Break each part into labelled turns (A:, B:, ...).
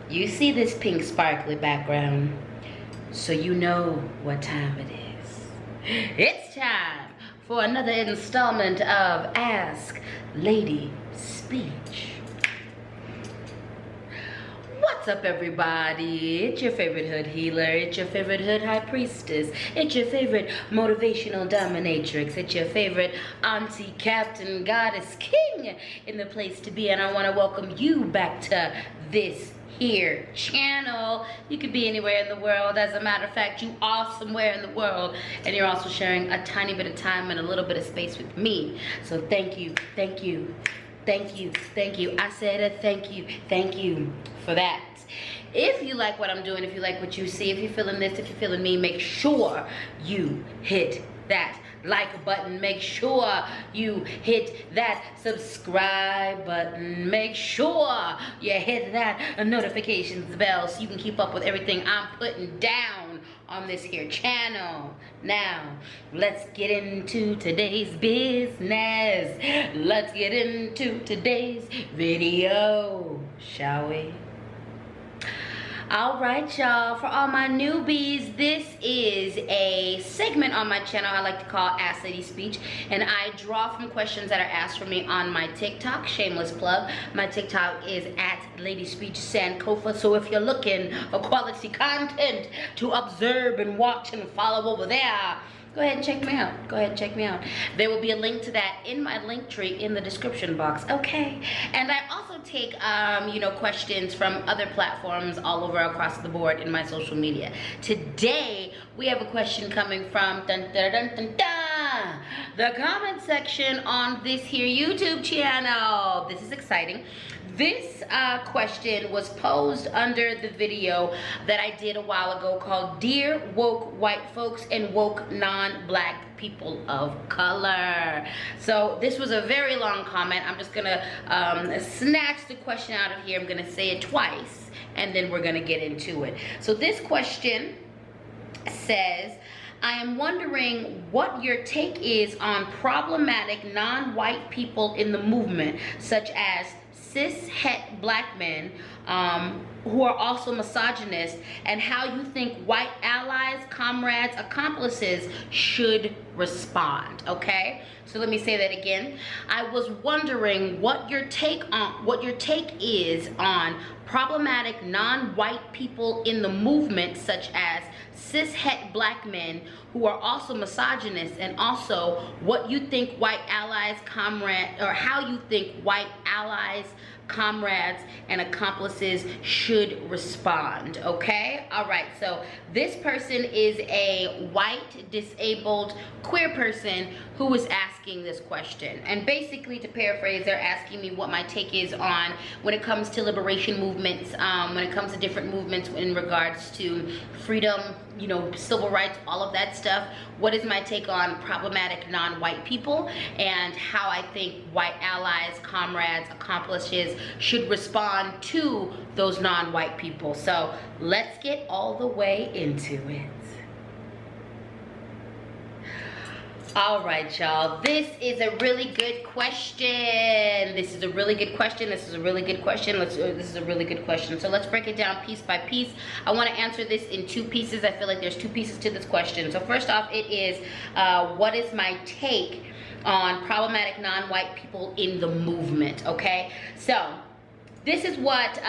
A: You see this pink sparkly background, so you know what time it is. It's time for another installment of Ask Lady Speech. What's up, everybody? It's your favorite hood healer. It's your favorite hood high priestess. It's your favorite motivational dominatrix. It's your favorite auntie, captain, goddess, king in the place to be. And I want to welcome you back to this here channel. You could be anywhere in the world. As a matter of fact, you are somewhere in the world, and you're also sharing a tiny bit of time and a little bit of space with me. So thank you, thank you, thank you, thank you. I said a thank you for that. If you like what I'm doing, if you like what you see, if you're feeling this, if you're feeling me, make sure you hit that like button. Make sure you hit that subscribe button. Make sure you hit that notifications bell so you can keep up with everything I'm putting down on this here channel. Now, let's get into today's business. Let's get into today's video, shall we? Alright, y'all, for all my newbies, this is a segment on my channel I like to call Ask LadySpeech, and I draw from questions that are asked for me on my TikTok. Shameless plug. My TikTok is at LadySpeech Sankofa, so if you're looking for quality content to observe and watch and follow over there, go ahead and check me out. Go ahead and check me out. There will be a link to that in my link tree in the description box. Okay. And I also take, questions from other platforms all over across the board in my social media. Today, we have a question coming from the comment section on this here YouTube channel. This is exciting. This question was posed under the video that I did a while ago called Dear Woke White Folks and Woke Non-Black People of Color. So this was a very long comment. I'm just gonna snatch the question out of here. I'm gonna say it twice and then we're gonna get into it. So this question says, I am wondering what your take is on problematic non-white people in the movement, such as cis-het black men who are also misogynist, and how you think white allies, comrades, accomplices should respond. Okay, so let me say that again. I was wondering what your take is on problematic non-white people in the movement, such as cis-het black men who are also misogynists, and also what you think white allies, how you think white allies, comrades, and accomplices should respond. Okay, all right, so this person is a white, disabled, queer person who is asking this question. And basically, to paraphrase, they're asking me what my take is on when it comes to liberation movements, when it comes to different movements in regards to freedom, civil rights, all of that stuff. What is my take on problematic non-white people, and how I think white allies, comrades, accomplices should respond to those non-white people. So let's get all the way into it. All right, y'all, this is a really good question. This is a really good question. This is a really good question. This is a really good question. So let's break it down piece by piece. I want to answer this in two pieces. I feel like there's two pieces to this question. So first off, it is what is my take on problematic non-white people in the movement, okay? So this is what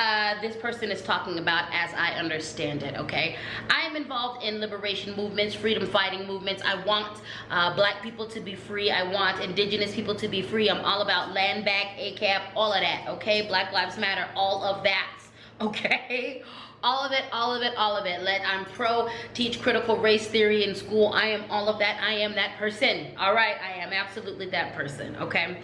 A: this person is talking about as I understand it, okay? I am involved in liberation movements, freedom fighting movements. I want black people to be free. I want indigenous people to be free. I'm all about land back, ACAP, all of that, okay? Black Lives Matter, all of that, okay? All of it, all of it, all of it. I'm pro teach critical race theory in school. I am all of that. I am that person. All right, I am absolutely that person, okay?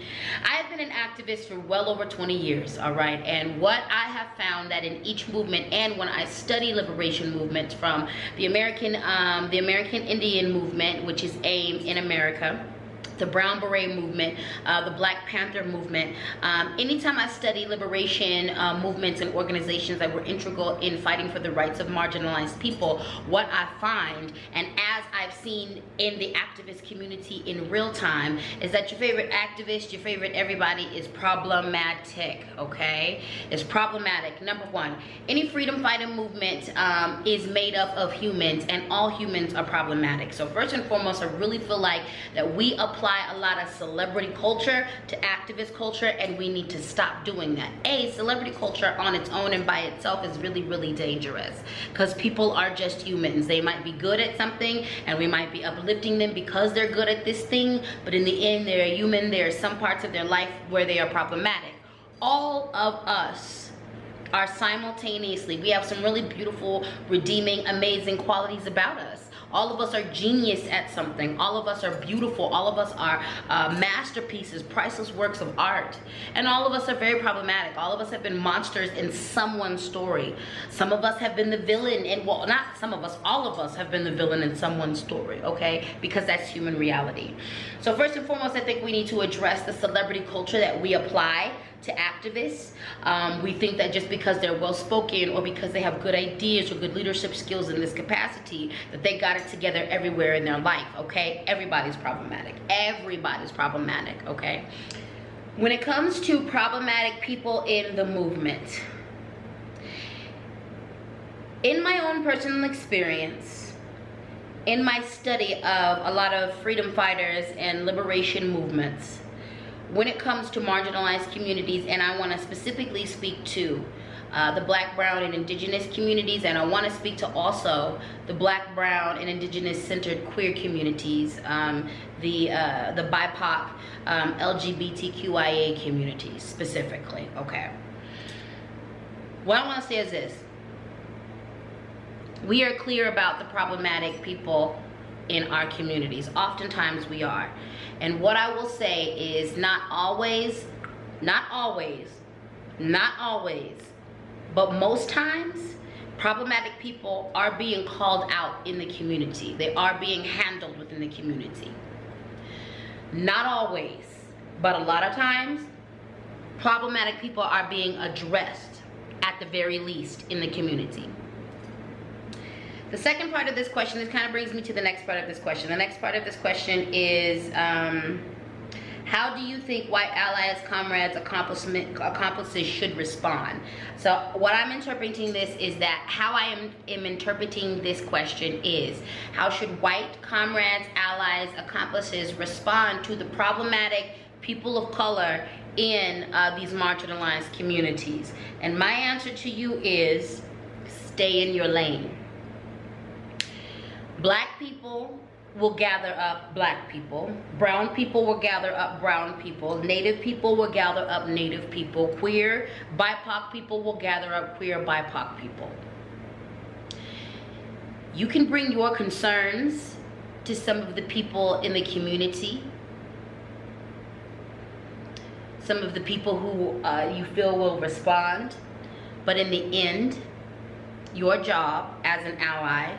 A: I have been an activist for well over 20 years, all right? And what I have found that in each movement, and when I study liberation movements from the American Indian movement, which is AIM in America, the Brown Beret movement, the Black Panther movement. Anytime I study liberation movements and organizations that were integral in fighting for the rights of marginalized people, what I find, and as I've seen in the activist community in real time, is that your favorite activist, your favorite everybody is problematic, okay? It's problematic. Number one, any freedom fighting movement is made up of humans, and all humans are problematic. So first and foremost, I really feel like that we apply a lot of celebrity culture to activist culture, and we need to stop doing that. Celebrity culture on its own and by itself is really, really dangerous, because people are just humans. They might be good at something, and we might be uplifting them because they're good at this thing, but in the end, they're human. There are some parts of their life where they are problematic. All of us are simultaneously, we have some really beautiful, redeeming, amazing qualities about us. All of us are genius at something. All of us are beautiful. All of us are masterpieces, priceless works of art. And all of us are very problematic. All of us have been monsters in someone's story. Some of us have been the villain, and well, not some of us, all of us have been the villain in someone's story, okay? Because that's human reality. So first and foremost, I think we need to address the celebrity culture that we apply to activists. We think that just because they're well-spoken or because they have good ideas or good leadership skills in this capacity, that they got it together everywhere in their life, okay? Everybody's problematic. Everybody's problematic, okay? When it comes to problematic people in the movement, in my own personal experience, in my study of a lot of freedom fighters and liberation movements, when it comes to marginalized communities, and I want to specifically speak to the Black, Brown, and Indigenous communities, and I want to speak to also the Black, Brown, and Indigenous-centered queer communities, the BIPOC, LGBTQIA communities specifically, okay? What I want to say is this. We are clear about the problematic people in our communities. Oftentimes we are. And what I will say is not always, but most times, problematic people are being called out in the community. They are being handled within the community. Not always, but a lot of times, problematic people are being addressed at the very least in the community. The second part of this question, this kind of brings me to the next part of this question. The next part of this question is, how do you think white allies, comrades, accomplices should respond? So what I'm interpreting this is that how I am interpreting this question is, how should white comrades, allies, accomplices respond to the problematic people of color in these marginalized communities? And my answer to you is, stay in your lane. Black people will gather up black people. Brown people will gather up brown people. Native people will gather up native people. Queer, BIPOC people will gather up queer, BIPOC people. You can bring your concerns to some of the people in the community. Some of the people who you feel will respond. But in the end, your job as an ally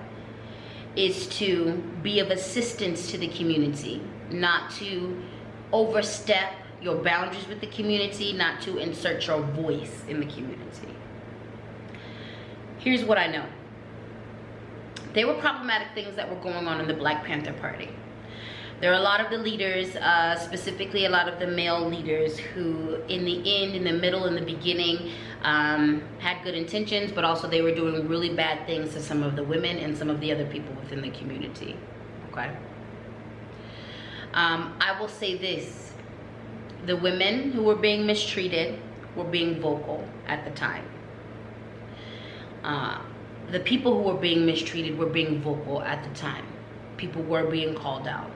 A: is to be of assistance to the community, not to overstep your boundaries with the community, not to insert your voice in the community. Here's what I know. There were problematic things that were going on in the Black Panther Party. There are a lot of the leaders, specifically a lot of the male leaders, who in the end, in the middle, in the beginning, had good intentions, but also they were doing really bad things to some of the women and some of the other people within the community, okay? I will say this. The women who were being mistreated were being vocal at the time. The people who were being mistreated were being vocal at the time. People were being called out.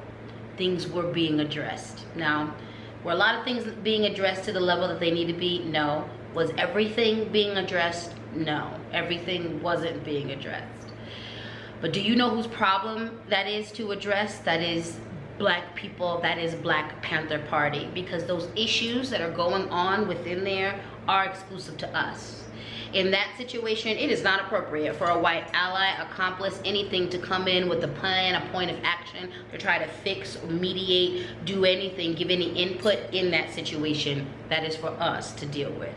A: Things were being addressed. Now, were a lot of things being addressed to the level that they need to be? No. Was everything being addressed? No. Everything wasn't being addressed. But do you know whose problem that is to address? That is Black people, that is Black Panther Party, because those issues that are going on within there are exclusive to us. In that situation, it is not appropriate for a white ally, accomplice, anything to come in with a plan, a point of action to try to fix, mediate, do anything, give any input in that situation. That is for us to deal with.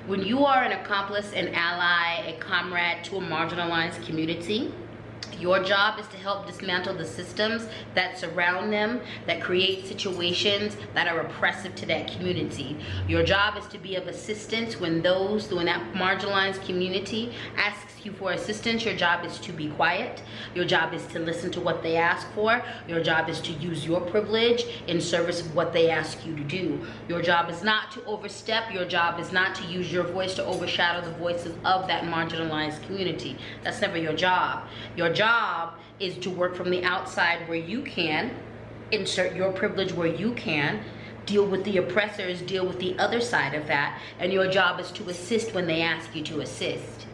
A: When you are an accomplice, an ally, a comrade to a marginalized community, your job is to help dismantle the systems that surround them, that create situations that are oppressive to that community. Your job is to be of assistance when that marginalized community asks you for assistance. Your job is to be quiet. Your job is to listen to what they ask for. Your job is to use your privilege in service of what they ask you to do. Your job is not to overstep. Your job is not to use your voice to overshadow the voices of that marginalized community. That's never your job. Your job is to work from the outside where you can, insert your privilege where you can, deal with the oppressors, deal with the other side of that, and your job is to assist when they ask you to assist.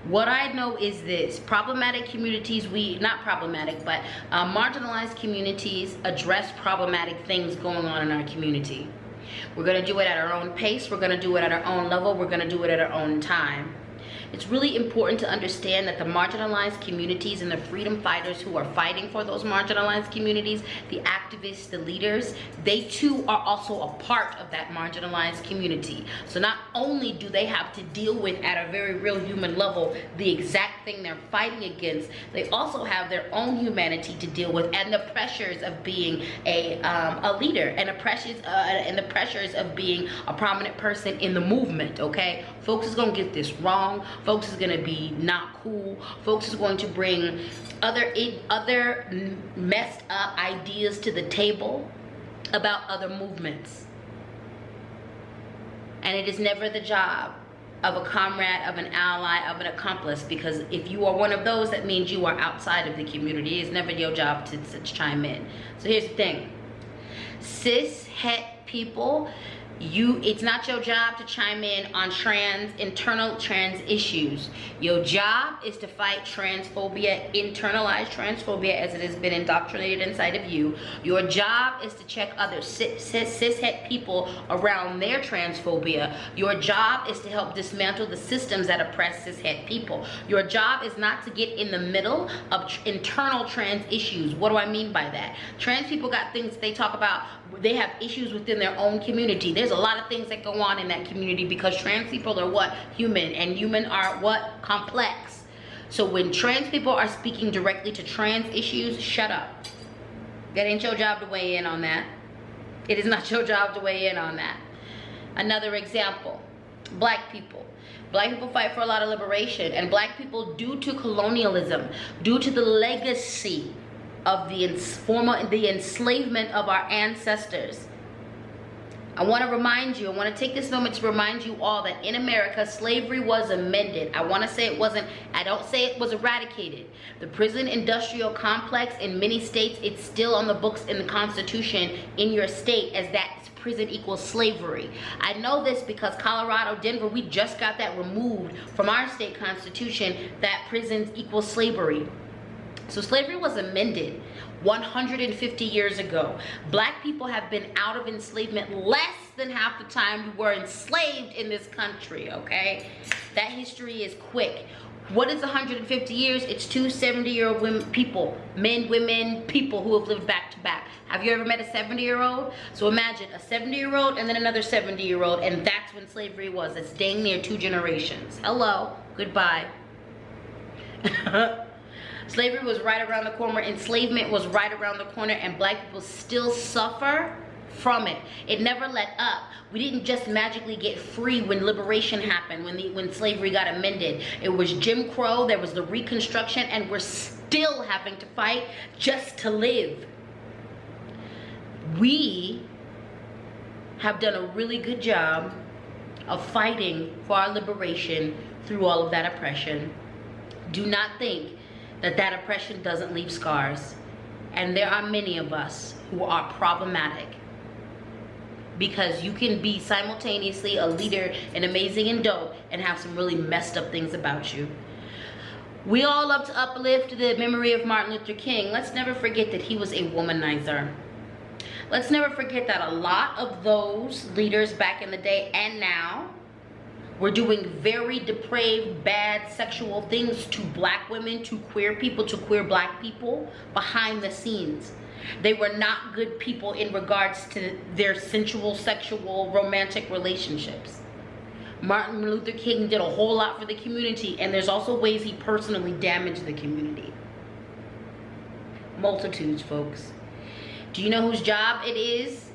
A: What I know is this: problematic communities, marginalized communities address problematic things going on in our community. We're gonna do it at our own pace, we're gonna do it at our own level, we're gonna do it at our own time. It's really important to understand that the marginalized communities and the freedom fighters who are fighting for those marginalized communities, the activists, the leaders, they too are also a part of that marginalized community. So not only do they have to deal with, at a very real human level, the exact thing they're fighting against, they also have their own humanity to deal with, and the pressures of being a leader, and the pressures of being a prominent person in the movement. Okay, folks is gonna get this wrong. Folks is gonna be not cool. Folks is going to bring other messed up ideas to the table about other movements. And it is never the job of a comrade, of an ally, of an accomplice, because if you are one of those, that means you are outside of the community. It's never your job to chime in. So here's the thing: cis het people, it's not your job to chime in on internal trans issues. Your job is to fight transphobia, internalized transphobia, as it has been indoctrinated inside of you. Your job is to check other cishet people around their transphobia. Your job is to help dismantle the systems that oppress cishet people. Your job is not to get in the middle of internal trans issues. What do I mean by that? Trans people got things they talk about. They have issues within their own community. There's a lot of things that go on in that community because trans people are what? Human, and human are what? Complex. So when trans people are speaking directly to trans issues, shut up. That ain't your job to weigh in on that. It is not your job to weigh in on that. Another example: black people. Black people fight for a lot of liberation, and black people, due to colonialism, due to the legacy of the enslavement of our ancestors. I want to take this moment to remind you all that in America, slavery was amended. I don't say it was eradicated. The prison industrial complex in many states, it's still on the books in the Constitution in your state as that prison equals slavery. I know this because Colorado, Denver, we just got that removed from our state constitution, that prisons equal slavery. So slavery was amended 150 years ago. Black people have been out of enslavement less than half the time we were enslaved in this country, okay? That history is quick. What is 150 years? It's two 70-year-old men, women, people who have lived back to back. Have you ever met a 70-year-old? So imagine a 70-year-old and then another 70-year-old, and that's when slavery was. It's dang near 2 generations. Hello, goodbye. Slavery was right around the corner, enslavement was right around the corner, and black people still suffer from it. It never let up. We didn't just magically get free when liberation happened, when slavery got amended. It was Jim Crow, there was the Reconstruction, and we're still having to fight just to live. We have done a really good job of fighting for our liberation through all of that oppression. Do not think that oppression doesn't leave scars. And there are many of us who are problematic, because you can be simultaneously a leader and amazing and dope and have some really messed up things about you. We all love to uplift the memory of Martin Luther King. Let's never forget that he was a womanizer. Let's never forget that a lot of those leaders back in the day and now were doing very depraved, bad sexual things to black women, to queer people, to queer black people behind the scenes. They were not good people in regards to their sensual, sexual, romantic relationships. Martin Luther King did a whole lot for the community, and there's also ways he personally damaged the community. Multitudes, folks. Do you know whose job it is?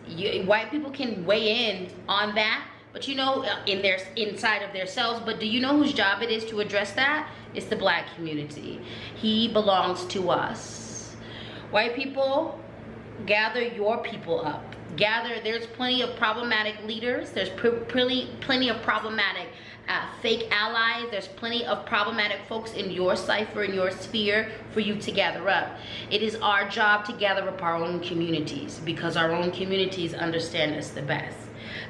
A: White people can weigh in on that, but you know, inside of themselves. But do you know whose job it is to address that? It's the black community. He belongs to us. White people, gather your people up. Gather. There's plenty of problematic leaders. There's plenty of problematic fake allies. There's plenty of problematic folks in your cipher, in your sphere, for you to gather up. It is our job to gather up our own communities, because our own communities understand us the best.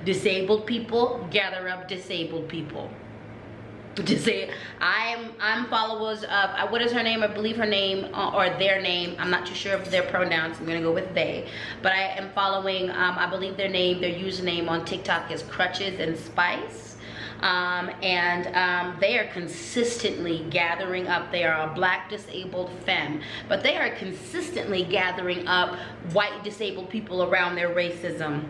A: Disabled people, gather up disabled people. I'm followers of, what is her name? I believe her name, or their name, I'm not too sure of their pronouns, I'm gonna go with they, but I am following, I believe their username on TikTok is Crutches and Spice. They are consistently gathering up. They are a black disabled femme, but they are consistently gathering up white disabled people around their racism.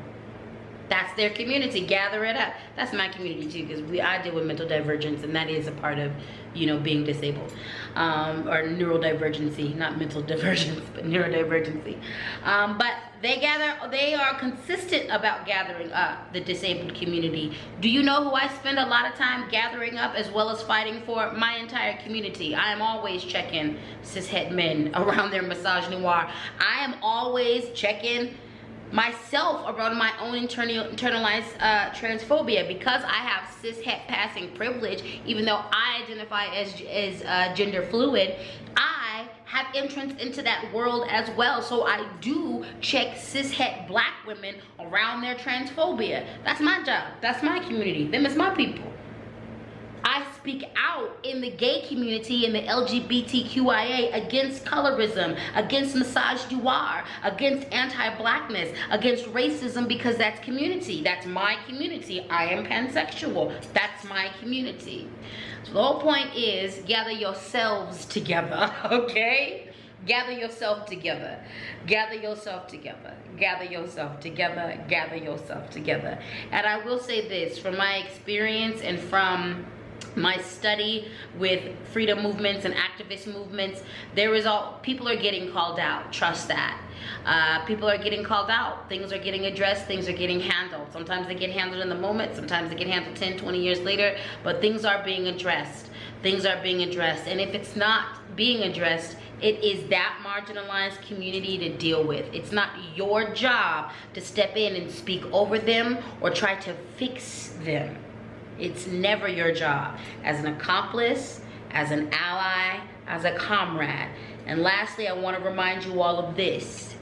A: That's their community. Gather it up. That's my community too, because I deal with mental divergence, and that is a part of, you know, being disabled, or neurodivergency, not mental divergence, but neurodivergency. But they are consistent about gathering up the disabled community. Do you know who I spend a lot of time gathering up as well as fighting for? My entire community. I am always checking cishet men around their misogynoir. I am always checking myself around my own internalized transphobia, because I have cishet passing privilege. Even though I identify as gender fluid, I have entrance into that world as well. So I do check cishet black women around their transphobia. That's my job. That's my community. Them is my people. I speak out in the gay community, in the LGBTQIA, against colorism, against misogynoir, against anti-blackness, against racism, because that's community. That's my community. I am pansexual. That's my community. So the whole point is, gather yourselves together, okay? Gather yourself together. Gather yourself together. Gather yourself together. Gather yourself together. And I will say this, from my experience and from my study with freedom movements and activist movements, people are getting called out. Trust that. People are getting called out. Things are getting addressed. Things are getting handled. Sometimes they get handled in the moment. Sometimes they get handled 10, 20 years later. But things are being addressed. Things are being addressed. And if it's not being addressed, it is that marginalized community to deal with. It's not your job to step in and speak over them or try to fix them. It's never your job. As an accomplice, as an ally, as a comrade. And lastly, I want to remind you all of this.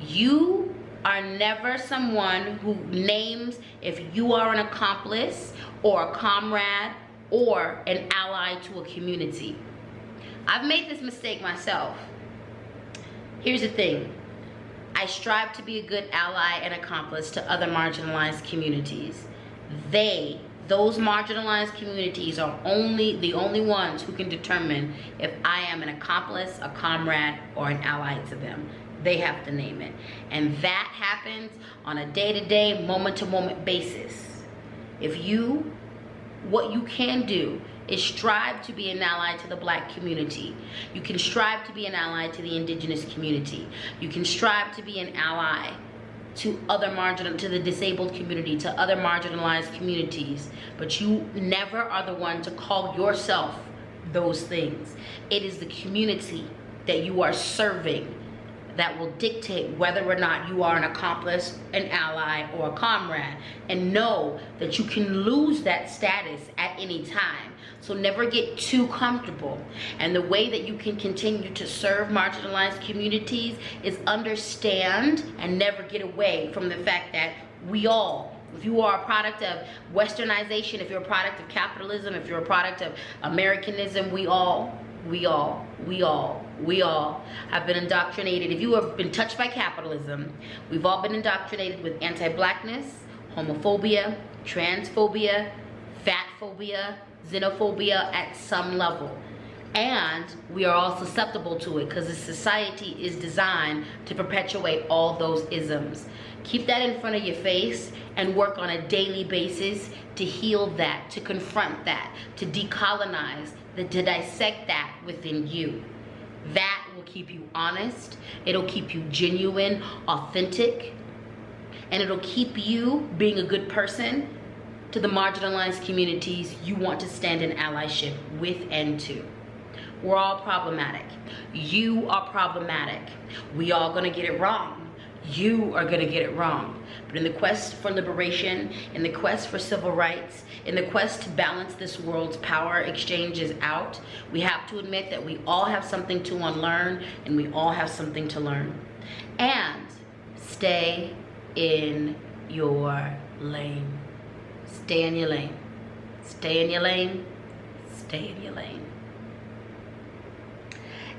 A: You are never someone who names if you are an accomplice or a comrade or an ally to a community. I've made this mistake myself. Here's the thing. I strive to be a good ally and accomplice to other marginalized communities. Those marginalized communities are the only ones who can determine if I am an accomplice, a comrade, or an ally to them. They have to name it. And that happens on a day-to-day, moment-to-moment basis. What you can do is strive to be an ally to the black community. You can strive to be an ally to the indigenous community. You can strive to be an ally to the disabled community, to other marginalized communities, but you never are the one to call yourself those things. It is the community that you are serving that will dictate whether or not you are an accomplice, an ally, or a comrade. And know that you can lose that status at any time. So never get too comfortable. And the way that you can continue to serve marginalized communities is understand and never get away from the fact that if you are a product of westernization, if you're a product of capitalism, if you're a product of Americanism, we all have been indoctrinated. If you have been touched by capitalism, we've all been indoctrinated with anti-blackness, homophobia, transphobia, fat phobia, xenophobia at some level. And we are all susceptible to it because the society is designed to perpetuate all those isms. Keep that in front of your face and work on a daily basis to heal that, to confront that, to decolonize, to dissect that within you. That will keep you honest. It'll keep you genuine, authentic, and it'll keep you being a good person to the marginalized communities you want to stand in allyship with and to. We're all problematic. You are problematic. We all gonna get it wrong. You are gonna get it wrong. But in the quest for liberation, in the quest for civil rights, in the quest to balance this world's power exchanges out, we have to admit that we all have something to unlearn and we all have something to learn. And stay in your lane. Stay in your lane. Stay in your lane. Stay in your lane.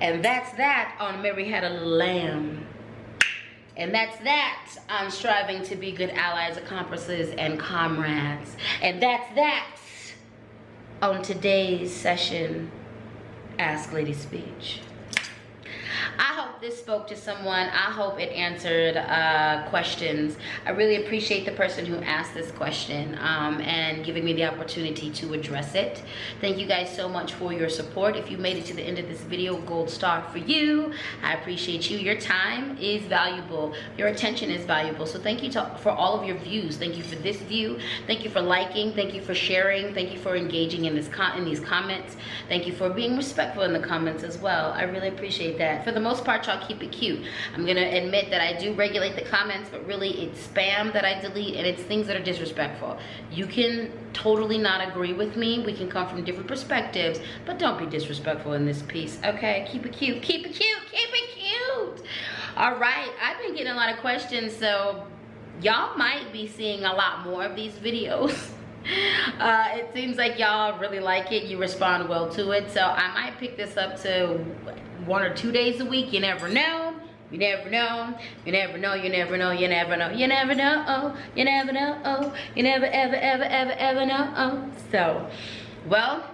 A: And that's that on Mary Had a Little Lamb. And that's that on striving to be good allies, accomplices, and comrades. And that's that on today's session, Ask LadySpeech. I hope this spoke to someone. I hope it answered questions. I really appreciate the person who asked this question and giving me the opportunity to address it. Thank you guys so much for your support. If you made it to the end of this video, gold star for you. I appreciate you. Your time is valuable. Your attention is valuable. So thank you for all of your views. Thank you for this view. Thank you for liking. Thank you for sharing. Thank you for engaging in these comments. Thank you for being respectful in the comments as well. I really appreciate that. For the most part, y'all keep it cute. I'm gonna admit that I do regulate the comments, but really it's spam that I delete and it's things that are disrespectful. You can totally not agree with me. We can come from different perspectives, but don't be disrespectful in this piece, okay? Keep it cute, keep it cute, keep it cute. All right, I've been getting a lot of questions, so y'all might be seeing a lot more of these videos. It seems like y'all really like it. You respond well to it, so I might pick this up to 1 or 2 days a week. You never know. You never know. You never know. You never know. You never know. You never know. Oh, you never know. Oh, you never ever ever ever ever know. Oh. So, well,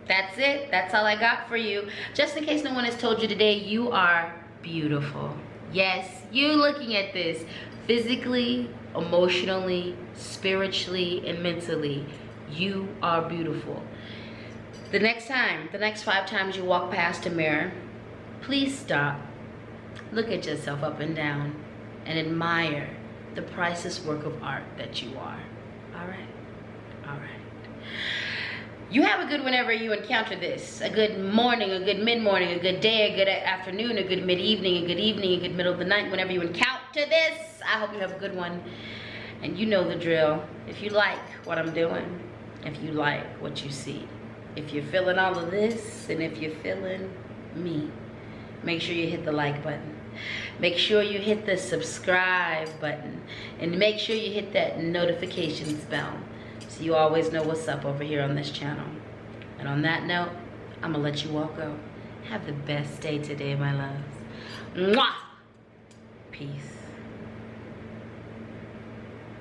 A: that's it. That's all I got for you. Just in case no one has told you today, you are beautiful. Yes, you looking at this physically, emotionally, spiritually, and mentally, you are beautiful. The next 5 times you walk past a mirror, please stop, look at yourself up and down, and admire the priceless work of art that you are. All right? All right. You have a good whenever you encounter this. A good morning, a good mid-morning, a good day, a good afternoon, a good mid-evening, a good evening, a good middle of the night. Whenever you encounter this, I hope you have a good one. And you know the drill. If you like what I'm doing, if you like what you see, if you're feeling all of this, and if you're feeling me, make sure you hit the like button. Make sure you hit the subscribe button. And make sure you hit that notifications bell so you always know what's up over here on this channel. And on that note, I'm gonna let you all go. Have the best day today, my loves. Mwah! Peace.